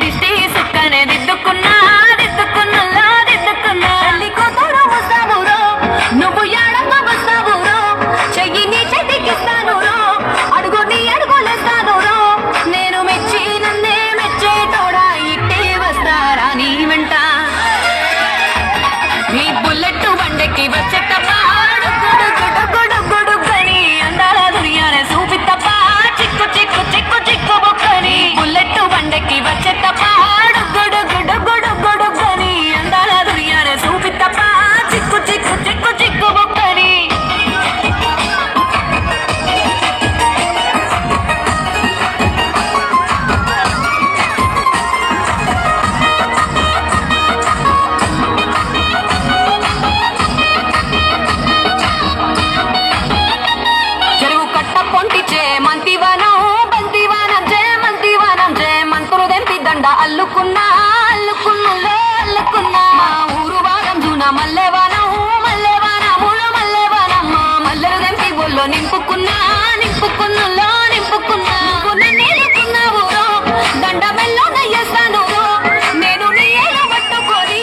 దిష్టి సుక్కనే దిద్దుకున్నా దిద్దుకున్నలా దిద్దుకున్నా తల్లి కూతురు ముస్తాబురో నువ్వు ఎడంగా వస్తావురో చెయ్యి నీ చేతికిస్తాను రో అడుగు నీ అడుగులేస్తాను రో నేను మెచ్చి నన్నే మెచ్చేటోడా ఇట్టే వస్తారా నీ వెంట నీ బుల్లెట్ బండెక్కి వచ్చేటప్ప గుడుగుడుగుడుగుడుగని అందాల దునియానే చూపిత్తప్ప చిక్కు చిక్కు చిక్కు చిక్కు బొక్కని బుల్లెట్ బండెక్కి వచ్చేటప్ప గుడుగుడుగుడుగుడుగని అందాల దునియానే చూపిత్తప్ప చిక్కు చిక్కు చిక్కు చిక్కు బొక్కని అల్లుకున్నా అల్లుకున్నలో అల్లుకున్నా మా ఊరు వారం జూన మల్లెవానం మల్లెవానములు మల్లెవానమ్మ మల్లెలు తెంపి బొల్లో నింపుకున్నా నింపుకున్నలో నింపుకున్నా నీరుకున్నావు దండ మెల్లో నయ్యేస్తాను నేను నీ ఏలు పట్టుకొని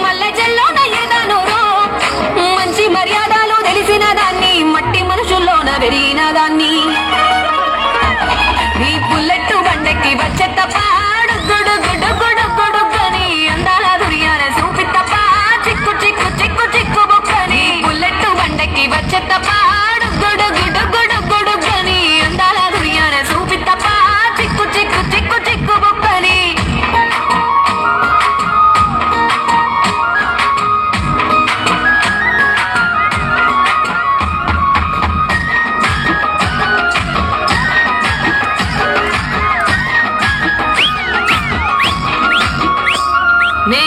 మల్లె జల్లో నయ్యేదాను మంచి మర్యాదలు తెలిసిన దాన్ని మట్టి మనుషుల్లోన పెరిగిన దాన్ని నీ బుల్లెట్ బండెక్కి వచ్చే తప్ప గుడుగుడుగుడుగుడుగని అందాల దునియానే చూపిత్తప్ప చిక్కు చిక్కు చిక్కు చిక్కు బొక్కని బుల్లెట్ బండెక్కి వచ్చే తప్ప గుడుగుడుగుడుగుడుగని అందాల దునియానే చూపిత్తప్ప చిక్కు చిక్కు చిక్కు చిక్కు బొక్కని నే